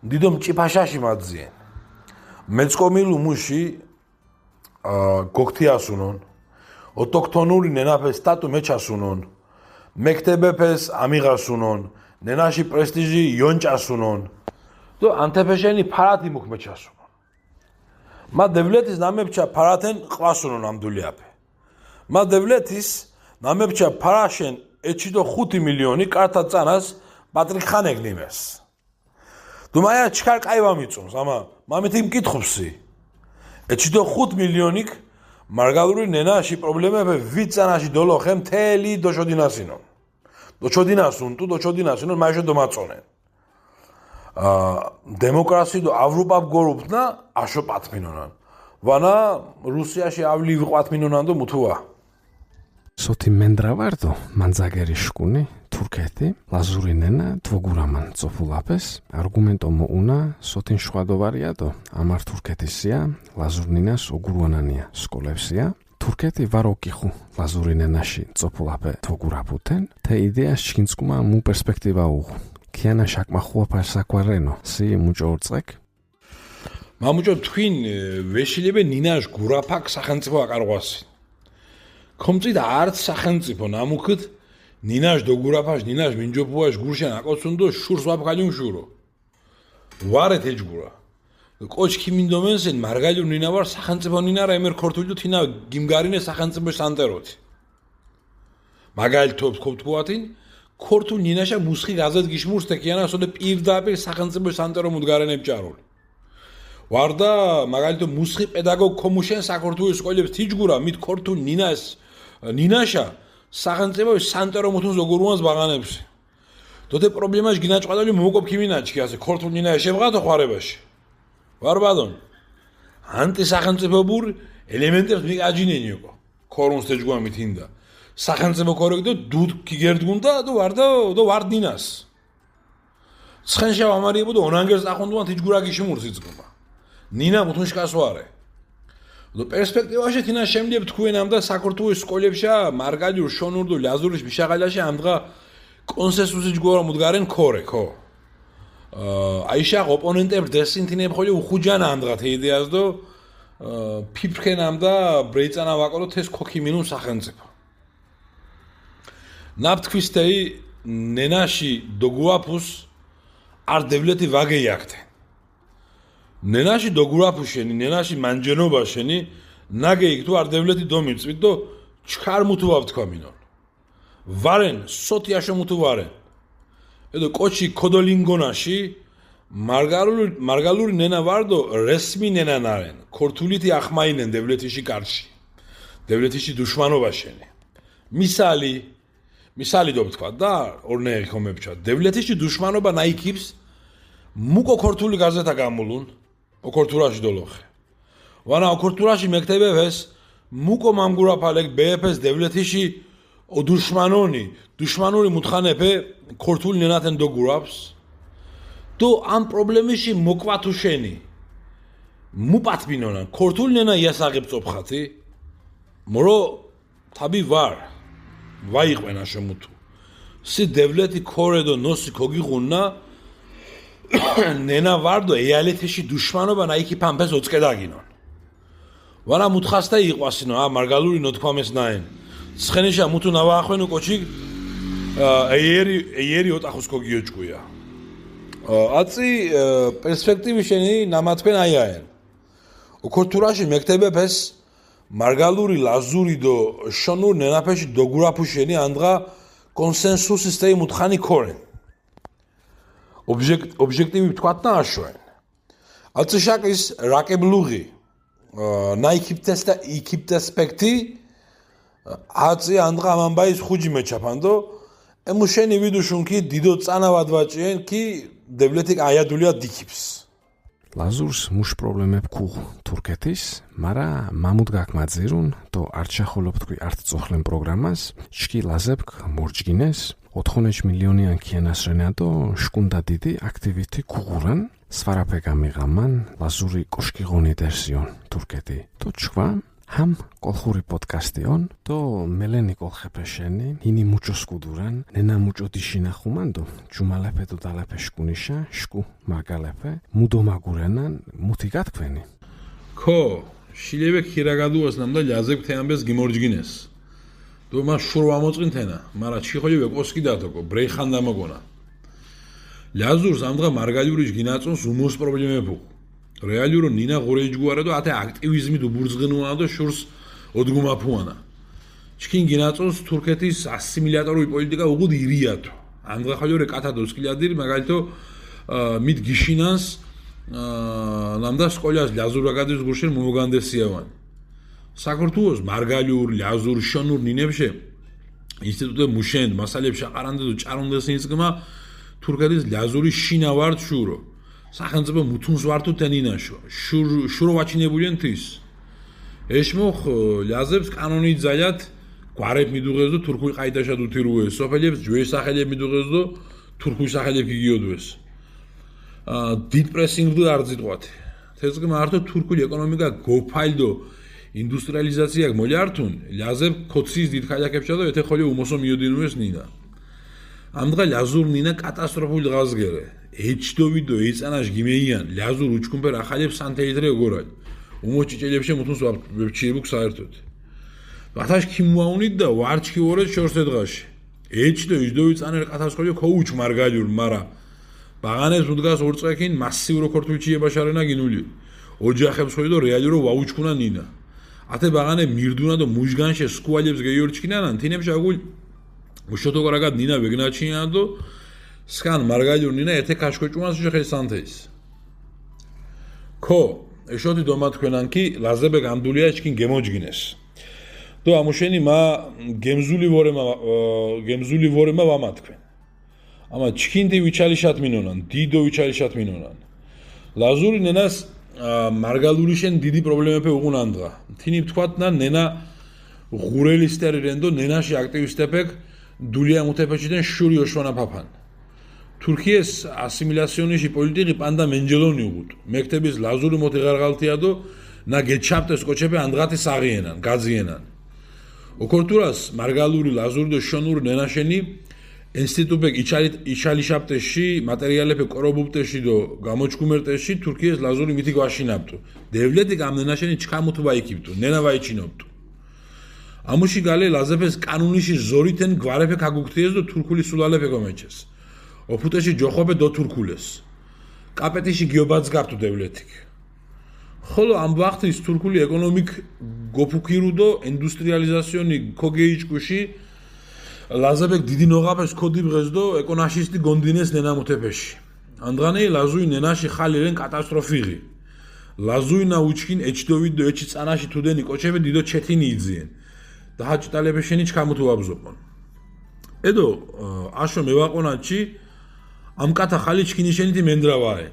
S2: დიდო მჭიფაშაში მაძიენ მეწყომილ უმუში გოქთიასუნონ ოტოქტონური ნენაფეს სტატუ მეჩასუნონ მექტებეფეს ამიღასუნონ ნენაში პრესტიჟი იონჭასუნონ და ანთეფეშენი ფარათი მუქმეჩასუნონ მა დევლეთის ნამებჩა ფარათენ ყვასუნონ ამდულიაფე მა დევლეთის ნამებჩა ფარაშენ ეჩიდო 5 მილიონი კარტა წანას პატრიკ ხანეგნიმეს დუმაია ჩქარ კაივა მიწუნს ამა მამეთი მკითხუბსი ეჩიდო 5 მილიონიკ მარგალური ნენაში პრობლემები ვიწანაში დოლოხემ თელი დოშოდინასინონ დოჩოდინასუნ თუ დოჩოდინასინონ მაიშო დომაწონენ დემოკრასი და ევროპა გორუფნა აშო პათმინონან ვანა რუსიაში ავლი ვიყვათმინონან და მუთუა
S1: სოთი მენდრავარდო მანძაგერი შკუნი თურქეთი ლაზური ნენა თვოგურამან წოფულაფეს არგუმენტო მოუნა სოთინ შვადოვარიადო ამარ თურქეთისია ლაზურნინას ოგურვანანია სკოლევსია თურქეთი ვაროკიხუ ლაზური ნენაში წოფულაფე თვოგურაფუთენ թե იდეას ჩინსკუმა მუ პერსპექტივა უღუ ქიანა შაკმახუა პარსაკვარენო სი მუჭორწეკ
S2: მამუჭო თქვენ ვეშილებე ნინაშ გურაფაკ სახელმწიფო აკარღვასი კომწი და არც სახელმწიფო ნამუქით ნინაშ დოგურაფაშ ნინაშ მინჯოფუაშ გურშან აკოცუნდო შურს ვაფხალიუნ შურო ვარეთ ეჯგურა კოჩკი მინდომენსენ მარგალიუ ნინა ვარ სახელმწიფო ნინარა ემერ ქორთულუ თინა გიმგარინე სახელმწიფო სანტეროთი მაგალითობს ქობთქუათინ ქორთულ ნინაშა მუსხი გაზეთ გიშმურს თეკიანა სოდე პირდაპირ სახელმწიფო სანტერო მუდგარენებ ჭარული ვარდა მაგალითო მუსხი პედაგოგ კომუშენ საქორთულის სკოლებს თიჯგურა მით ქორთულ ნინაშა სახელმწიფო სანტერო მუთუნ ზოგურუანს ბაღანებს დოდე პრობლემაში გინაჭყადალი მოკობ ქიმინაჩი ასე ქორთულ ნინაშა შევღათო ხარებაში ვარბადონ ანტი სახელმწიფოურ ელემენტებს მიკაჯინენიო ქორუნს თეჯგუა მითინდა სახელმწიფო კორექტო დუდ კიგერდგუნდა და ვარდა და ვარდინას ცხენშა ამარიებო და ონანგერს ახონდუან თიჯგურა გიშმურს იწკობა ნინა მუთუნშკასვარე და პერსპექტივაში თინა შემდებ თქვენამ და საქართველოს სკოლებშა მარგალიურ შონურდო ლაზურის მიშაღალაში ამდღა კონსენსუსი ჯგორა მუდგარენ ქორე ხო აიშა ოპონენტებს დესინთინებ ხოლე უხუჯანა ამდღა თეიდეას და ფიფრქენამ და ბრეიცანა ვაკორო თეს ქოქიმინუ სახელმწიფო ნაფთქვისტეი ნენაში დოგუაფუს არ დევლეთი ვაგეიაქთე ნენაში დოგურაფუშენი ნენაში მანჯენობაშენი ნაგეიქ თუ არ დევლეთი დომიწვით და ჩქარ მუთუავ თქვამინონ ვარენ სოთიაშო მუთუ ვარენ ედო კოჩი ქოდოლინგონაში მარგალური ნენა ვარდო რესმი ნენა ნარენ ქორთულითი ახმაინენ დევლეთიში კარში დევლეთიში დუშმანობაშენი მისალი დობთქვა და ორნეი ხომებჩა დევლეთიში დუშმანობა ნაიქებს მუკო ქორთული გაზეთა გამულუნ ოქორთურაში დოლოხე ვანა ოქორთურაში მექტებებს მუკო მამგურაფალეკ ბეფეს დევლეთიში დუშმანური მუთხანეფე ქორთული ნენათენ დოგურავს თუ ამ პრობლემაში მოკვათუშენი მუპათბინონა ქორთული ნენა იასაღებ წოფხათი მორო თაბი ვარ ვაიყვენა შემუთუ სი დევლეთი ქორედო ნოსი ქოგიღუნა ნენა ვარდო ეალეთიში დუშმანობა ნაიქი ფამფეს ოწკედაგინონ ვანა მუთხასთა იყვასინო მარგალური ნოთქვამეს ნაენ ცხენიშა მუთუ ნავაახვენო კოჩი ეიერი ოტახოს ქოგიოჭკუია აწი პერსპექტივი შენი ნამათქვენ აიაენ ოქორთურაში მექტებებს მარგალური ლაზური დო შონურ ნენაფეში დოგურაფუშენი ანდღა კონსენსუსის თეი მუთხანი ქორენ ობჟექტივი ვთქვათ და აშვენ აწი შაკის რაკებლუღი ნაიქიპტესტა იქიპტესპექტი აწი ანდღა ამამბაის ხუჯი მეჩაფანდო ემუშენი ვიდუშუნკი დიდო წანავადვაჭიენ კი დევლეთი აიადულია დიქიფს
S1: ლაზურს მუშ პრობლემებ ქუღ თურქეთის მარა მამუდ გაკმაძირუნ და არჩახოლობ თქვი ართ წოხლენ პროგრამას ჩკი ლაზებკ მორჯგინეს 4 მილიონიან ქიანას რენადო შკუნდა დიდი აქტივიტი ქუღურან სვარაფე გამიღამან ლაზური კოშკი ღონი დერსიონ თურქეთი თუ ჩქვა Ham kolkhuri podcastión, to meleni kolkhepesheni, hini mucho skuduran, nena mucho dishinahumando, chumalepe to dalepe shkunisha, shku magalepe, mudo magurenan, mutigatkveni.
S2: Ko, shileve kiragaduas namda lyazeb teambes gimorjgines. To ma shurva motsqintena, mara chixolive qoski datoko, breikhan damogona. Lyazurs amdga margaliurish ginatsos umos problemepu. რეალურ ნინა ღორეჯგუარა და ათე აქტივიზმი თუ ბურძღნუა და შურს ოდგუმაფუანა. ჩქინ გინაწოს თურქეთის ასიმილატორული პოლიტიკა უღუდ ირიათო. ამდგა ხალორე კათადოს კილადირი მაგალითო მით გიშინანს ნამდა სკოლას ლაზურაგადის გურშენ მომოგანდესიავან. საქართველოს მარგალიურ ლაზურ შონურ ნინებშე ინსტიტუტე მუშენ მასალებში აყარანდა და ჭარუნდეს ინსკმა თურქეთის ლაზური შინავარდ შურო. სახელმწიფო მუთუნს ვართო თენინაშო შურო ვაჩინებულენ თვის ეშმოხ ლაზებს კანონით ძალят გვარებ მიდუღეს და თურქული ყაიდაშად უთირუეს სოფელებს ჯვეის სახელები მიდუღეს და თურქული სახელები გიგიოდვეს დიდ პრესინგდ არძიტყვათ თესგ მართო თურქული ეკონომიკა გოფაილდო ინდუსტრიალიზაცია მოლართუნ ლაზებ ქოცის დიდ ქალაქებსა და ეთე ხოლე უმოსო მიოდინუეს ნინა ამდგა ლაზურ ნინა კატასტროფული ღაზგერე ეჩდოვიდო ეწანაშ გიმეიან ლაზურ უჩქუმბერ ახალებს სანთეიდრე გორალ უმოჭიჭელებშე მუთუნს ვებჩიებუქ საერთოდ ბათაშ ქიმუაუნით და ვარჩქი ორე შორსედღაში ეჩდო იჯდოვი წანერ ყათასხოლი ქოუჩ მარგალიურ მარა ბაღანეს უდგას ორწექინ მასივრო ქორთულჩიე ბაშარენა გინული ოჯახებს ხოლი და რეალირო ვაუჩქუნა ნინა ათე ბაღანე მირდუნა და მუჟგანშე სკუალებს გეიორჩქინანან თინებს აგულ უშოთოგრაგად ნინა ვეგნაჩინა და სკან მარგალიურ ნინა ეთე კაშკოჭუმას შეხე სანთეის ქო ეშოთი დომათქვენან კი ლაზებე გამდულია ჩკინ გემოჯგინეს და ამუშენი მა გემზული ვორემა ვამათქვენ ამა ჩკინდი ვიჩალიშათ მინონან დიდო ვიჩალიშათ მინონან ლაზური ნენას მარგალურიშენ დიდი პრობლემები უღუნანდღა თინი ვთქვათნა ნენა ღურელისტერი რენდო ნენაში აქტივისტებეკ დულია მუთეფეჩიდან შური ოშვანა ფაფან თურქიეს ასიმილაციონიში პოლიტიკი პანდა მენჯელონი უღუდ მექთების ლაზური მოთიღარღალთია და ნა გეჩაპტეს კოჩეპე ანდღათი საღიენან გაძიენან ოქორტურას მარგალური ლაზური და შონური ნენაშენი ინსტიტუტბეკ იჩალიშაპტეში მატერიალებე კორობუბტეში და გამოჩკუმერტეში თურქიეს ლაზური მითი გვაშინაბტუ დევლეთი გამნენაშენი ჩქამუთვა იქიბტუ ნენა ვაიჩინობტუ ამუში გალე ლაზეფეს კანუნიში ზორითენ გვარეფე ქაგუქთიეს და თურქული სულალეფე კომეჩეს ოფუტეში ჯოხობე დო თურქულეს კაპეტიში გიობაძგართუ დევლეთიქ ხოლო ამ ვახტის თურქული ეკონომიკ გოფუქირუ და ინდუსტრიალიზაციონი ქოგეიჭკუში ლაზებეკ დიდი ნოღაფეს ქოდიბღეს და ეკონაშისტი გონდინეს ნენამუთეფეში ანდღანეი ლაზუი ნენაში ხალირენ კატასტროფიღი ლაზუინა უჩკინ ეჩდოვიდ და ეჩი წანაში თუდენი კოჩები დიდო ჩეთინი იძიენ და ჰაჭტალებეშენი ჩქამუთუ აბზოპონ ედო აშო მევაყონაჩი ამ კათა ხალი ჩქინიშენითი მენდრავაენ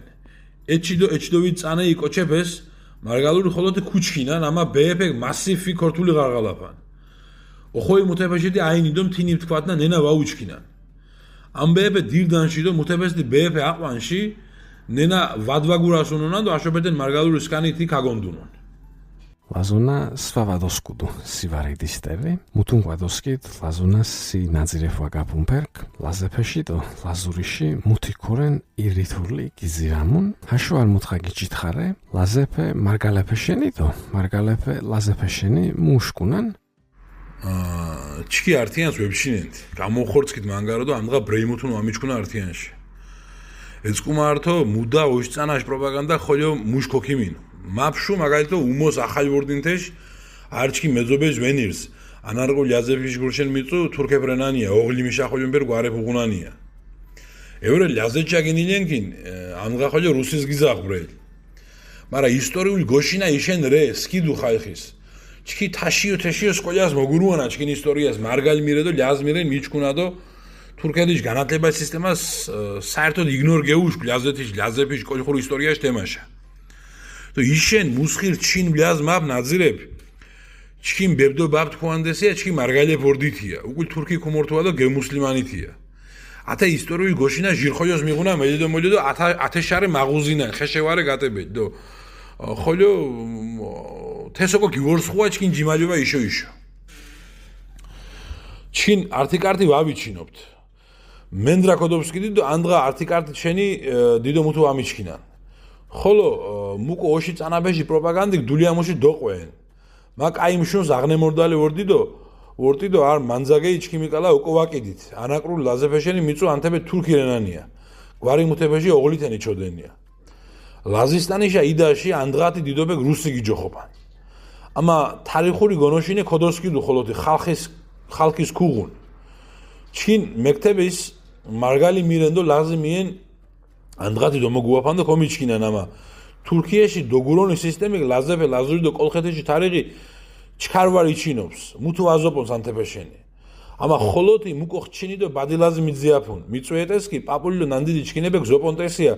S2: ეჩდოვიდ წანეი კოჩეფეს მარგალური ხოლოთი ქუჩქინან ამა ბეეფეკ მასიფი ქორთული ღარღალაფან ოხოი მუთეფეშეთი აინიდო მთინი ვთქვათნა ნენა ვაუჩქინან ამ ბეეფე დირდანში და მუთეფესთი ბეეფე აყვანში ნენა ვადვაგურას უნონან და აშობედენ მარგალური სკანითი ქაგონდუნონ
S1: Lazuna svavadoskudu sivaridisteri, mutunguadoskid lazuna si nadzirefvagapumperk, lazepeshido lazurishi mutikuren iriturli giziramun, hashoal mutxagichitxare, lazepe margalepeshenido, margalepe lazepesheni mushkunan.
S2: Chki artians webshinent, gamoxortskid mangaro do amdğa breimutun vamichkuna artianshi. Etzqumarto muda oishtsanash propaganda xolio mushkokimin. Mapshu მაგალითო უმოს ახალი ვორდინთეშ არჩკი მეზობეჟ ვენირს ანარგო ლიაზეფიშ გურშენ მიწუ თურქებრენანია ოღლი მიშახოლიმბერ გვარებ უღუნანია ევრე ლიაზეჩაგინილენკინ ამღახოლე რუსის გიზაღბრელ მარა ისტორიული გოშინა იშენ რე სკიდუ ხალხის ჩკი თაშიო თაშიო სკოლიას მოგურუანა ჩკინ ისტორიას მარგალი მირედო ლიაზ მირენ მიჩკუნადო თურქეთის განათლება სისტემას საერთოდ იგნორ გეუშ ლიაზეფიშ კოლხურ ისტორიაში თემაშა то ишен мусхир чин бляз маб надзиреб чин бебдо баб თქვანდესია чин მარგალე ბორდითია უკულ თურქი ქუმორთვა და გემუსლიმანითია ათე ისტორიული გოშინა ჟირხოიოს მიღუნა მელიდო ათე შარე მაღუზინა ხეშევარე გატებე დო ხოლო თესოკო გიორსხუა ჩკინ ჯიმაჯობა იშო ჩინ არტიკარტი ვავიჩინობთ მენდრა კოდოვსკი დიდო ანდღა არტიკარტი ჩენი დიდო მუთუ ამიჩკინან ხოლო მუკო ოში წანაბეში პროპაგანდი დულიამოში დოყვენ მაგ აიმშუნს აღნემორდალი ვორდიდო არ მანძაგე იჩქიმიკალა ოკოვაკიდით ანაკრულ ლაზეფეშენი მიწუ ანთებე თურქირენანია გვარი მუთებეში ოღლითენი ჩოდენია ლაზისტანიშა იდაში ანდღატი დიდობე რუსი გიჯოხობან ამა თარიხური გონოშინე კოდოვსკიდუ ხოლოთი ხალხის ქუღუნ ჩინ მექთების მარგალი მირენდო ლაზიმიენ ანდღატი დომოგუაფანდო კომიჩკინან ამა თურქიაში დოგურონი სისტემი ლაზეფე ლაზურიდო კოლხეთში თარიღი ჩქარვარი ჩინობს მუთუ აზოპონს ანთებეშენი ამა ხოლოთი მუკო ხჩინიდო ბადილაზი მიძიაფუნ მიწუეტესკი პაპულიდო ნანდიდი ჩქინებეკ ზოპონტესია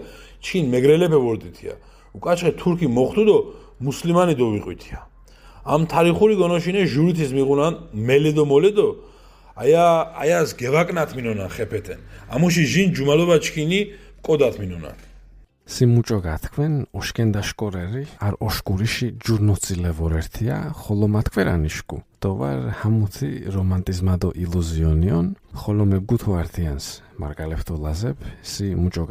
S2: ჩინ მეგრელებე ვორდითია უკაჩხე თურქი მოხდუდო მუსლიმანი დოვიყვითია ამ თარიხური გონოშინე ჟურითის მიღუნან მელედო მოლედო აიას გევაკნათ მინონან ხეფეთენ ამუში ჟინ ჯუმალობა ჩქინი კოდათ მინონან
S1: სიმუჭო გათქვენ ოშკენდაშკორერი არ ოშკურიში ჯურნოცილევორერთია ხოლო მათქვერანიშკუ დოვარ ჰამუთი რომანტიზმადო ილუზიონიონ ხოლო მეგუთო ართიანს მარგალევთო ლაზებ სიმუჭო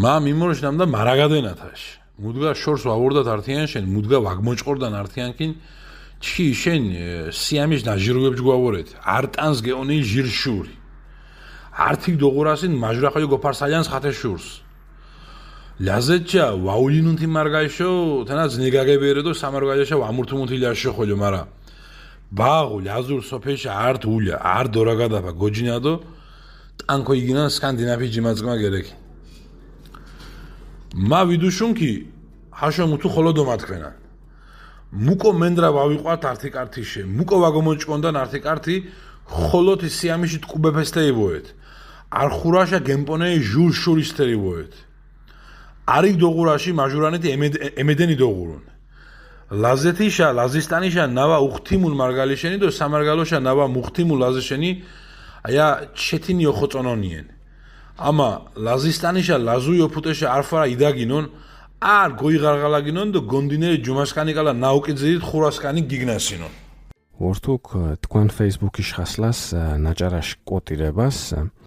S2: მა მიმორშნამდა მარაგადენათაშ მუდგა შორს ვავორდათ ართიანშენ მუდგა ვაგმოჭყორდან ართიანკინ ჩი შენ სიამიშ ნაჟირუებ ჯგვავორეთ არტანს გეონი ჟირშური ართი დოღურასინ მაჟრახოი გოფარსალიანს ხათეშურს ლაზეჭა ვაულინუნთი მარგაიშო თანაც ნეგაგებერედო სამარგაიშა ვამურთუმუნთილიაშო ხოლო მარა ბაღუ ლაზურ სოფეშა არტ ულია არ დორაგადაფა გოჯინადო ტანკო იგინან სკანდინავი ჯიმაძმა გერეკი მა ვიდუშუნკი ჰაშო მუთუ ხოლოდო მათქვენან მუკო მენდრა ვავიყვათ არტიკარტიშე მუკო ვაგომოჭკონდან არტიკარტი ხოლოთი სიამიში ტკუბეფესტეივოეთ არხურაშა გემპონეი ჟურ შურისთეივოეთ არის დოღურაში მაჟურანეთი ემედენი დოღურუნ ლაზეთიშა ლაზისტანიშა ნავა უხთიმულ მარგალიშენი და სამარგალოშა ნავა მუხთიმულ ლაზეშენი აია ჩეთინი ოხოწონონიენ ამა ლაზისტანიშა ლაზუი ოფუტეშა არფარა იდაგინონ არ გოიღარღალაგინონ და გონდინერი ჯუმასკანიკალა ნაუკიძიდით ხურასკანი გიგნასინონ
S1: ვორთუკ თქვენ Facebook-ის ხასლას ნაჭარაშ კოტირებას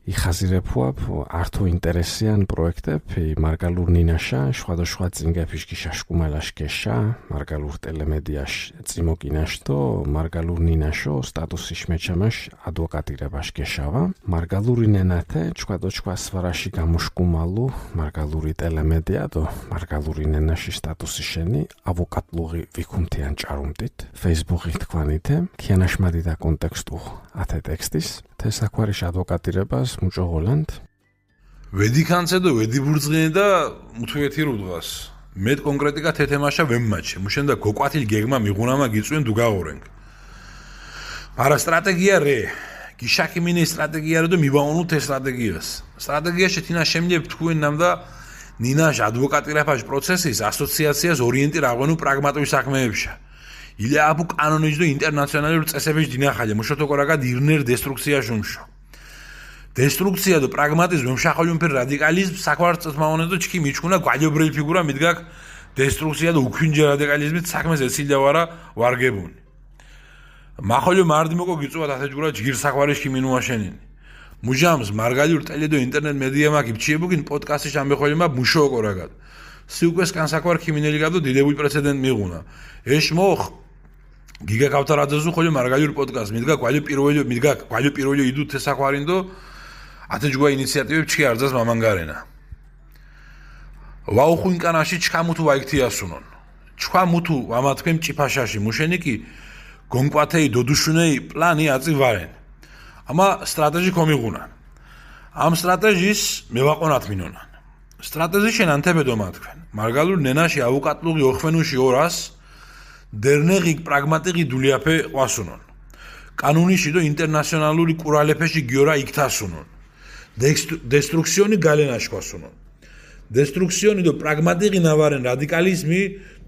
S1: იხაზირებუაფ ართო ინტერესიან პროექტები მარგალურ ნინაშა შვადოშვა წინგეფიშკი შაშკუმალაშ კეშა მარგალურ ტელემედიაშ წიმოკინაშტო მარგალურ ნინაშო სტატუსიშ მეჩამაშ ადვოკატირებაშ კეშავა მარგალური ნენათე შვადოშვა სვარაში გამოშკუმალუ მარგალური ტელემედიადო მარგალური ნენაში სტატუსიშენი ავოკატლუღი ვიქუმთიან ჭარუმტით Facebook-ით თქვანითე ქიანაშმადი და კონტექსტუ ათე ტექსტის თესაქვარიშ ადვოკატირებას მუჭოღოლანთ
S2: ვედიქანცე და ვედიბურძღინე და მუთუეთი რუდღას მეტ კონკრეტიკა თეთემაშა ვემმაჩე მუშენდა გოკვათილ გეგმა მიღუნამა გიწვენ დუგაღორენ არა სტრატეგია რე გიშაკი მინე სტრატეგია რო და მივაონუ თე სტრატეგია შეთინა შემდე თქვენ ნამდა ნინაშ ადვოკატირაფაშ პროცესის ასოციაციას ორიენტი რაღვენუ პრაგმატული საქმეებშა ილე აპუ კანონიჯ და ინტერნაციონალური წესების დინახალე მუშოთოკორაგად ირნერ დესტრუქცია შუმშო დესტრუქცია და პრაგმატიზმი მშახოლიუმფერ რადიკალიზმ საკვარწს მაონედო ჩქი მიჩქუნა გვალიობრელი ფიგურა მიდგაკ დესტრუქცია და უქვინჯე რადიკალიზმით საქმეს ეცილდავარა ვარგებუნი მახოლიო მარდიმოკო გიწუვა დათეჯგურა ჯგირ საკვარიშკი მინუაშენინი მუჟამს მარგალიურ ტელედო ინტერნეტ მედია მაგი ფჩიებუგინ პოდკასტი შამბეხოლიმა მუშოოკორაგად სიუკვეს კანსაკვარ ქიმინელი გაბდო დიდებული პრეცედენტ მიღუნა ეშ მოხ გიგა კავთარაძეზუ ხოლე მარგალიურ პოდკასტ მიდგა გვალი პირველი იდუ თესაკვარინდო ათეჯგვა ინიციატივები ჩქი არძას მამანგარენა ვაუხუნკანაში ჩქამუთუ ვაიქთიასუნონ ჩქვა მუთუ ვამათქვემ ჭიფაშაში მუშენიკი გონკვათეი დოდუშუნეი პლანი აწივარენ ამა სტრატეჟი კომიღუნან ამ სტრატეჟის მევაყონათ მინონან სტრატეჟიშენ ანთებედო მათქვენ მარგალურ ნენაში ავუკატლუღი ოხვენუში 200 დერნეღი პრაგმატიკი დულიაფე ყვასუნონ კანონიში და ინტერნაციონალური კურალეფეში გიორა იქთასუნონ დესტრუქციონი გალენაში ყვასუნონ დესტრუქციონი და პრაგმატიკი ნავარენ რადიკალიზმი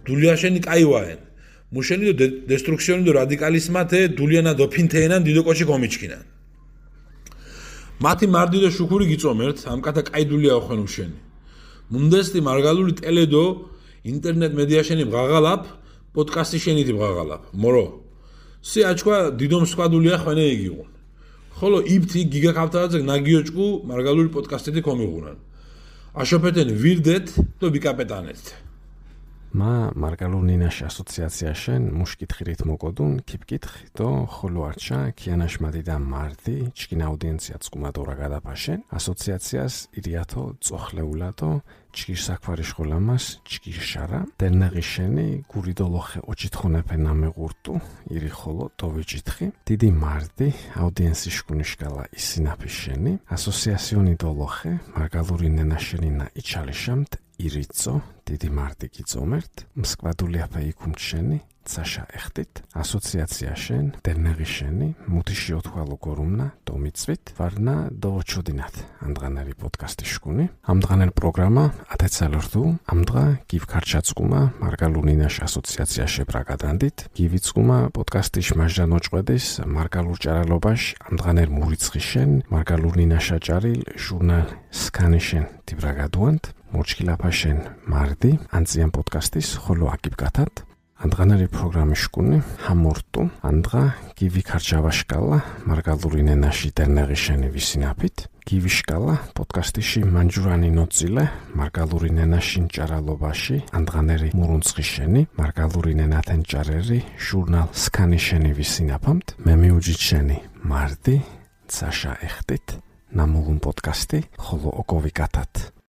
S2: დულიაშენი კაივაენ მუშენი და დესტრუქციონი და რადიკალიზმათე დულიანა დოფინთეენან დიდოკოში კომიჩკინან მათი მარდიდო შუქური გიწომერთ ამკათა კაიდულია ოხვენუშენი მუნდესტი მარგალური ტელედო ინტერნეტ მედია შენი ბღაღალაფ პოდკასტი შენი ბღაღალაფ მორო სი აჩქვა დიდომ სკვადულია ხვენე იგიღუნ ხოლო იფთი გიგაკავთაძე ნაგიოჭკუ მარგალური პოდკასტები კომიღუნან აშოფეთენ ვირდეთ და ვიკაპეტანეთ
S1: მა მარგალურნინაში ასოციაციაშენ მუშკითხირით მოკოდუნ კიპკითხი და ხოლო არჩა კიანაშმადი და მარტი ჩკინ აუდიენცია წკუმადორა გადაფაშენ ასოციაციას ირიათო წოხლეულათო ჩკირ საქვარიშხოლამას ჩკირ შარა დერნაღიშენი გურიდოლოხე ოჩითხონეფე ნამეღურტუ ირი ხოლო დოვიჭითხი დიდი მარტი აუდიენსი შკუნიშკალა ისინაფიშენი ასოციაციონი დოლოხე მარგალურინენაშენინა იჩალიშამთ ირიცო დიდი მარტი გიწომერთ მსკვადულიაფა იქუმჩენი ცაშა ეხტით ასოციაციაშენ დერნაღიშენი მუთიში ოთვალო გორუმნა დომიცვით ვარნა დოვოჩოდინათ ამდღანარი პოდკასტი შკუნი ამდღანერ პროგრამა ათეცალორდუ ამდღა გივქარჩაცკუმა მარგალურნინაშ ასოციაციაში ბრაგადანდით გივიცკუმა პოდკასტიშ მაჟანოჭყვედის მარგალურ ჭარალობაში ამდღანერ მურიცხიშენ მარგალურნინაშა ჭარილ ჟურნალ სკანიშენ დიბრაგადუანთ მორჩქილაფაშენ მარდი ანციან პოდკასტის ხოლო აკიბგათათ ანდღანარი პროგრამი შკუნი ჰამორტუ ანდღა გივიქარჩავაშკალა მარგალურინენაში დერნაღიშენი ვისინაფით გივიშკალა პოდკასტიში მანჯურანი ნოცილე მარგალურინენაში ჭარალობაში ანდღანერი მურუნცხიშენი მარგალურინენათენ ჭარერი ჟურნალ სკანიშენი ვისინაფამთ მე მიუჯიჩენი მარდი ცაშა ეხტით ნამულუნ პოდკასტი ხოლო ოკოვიკათათ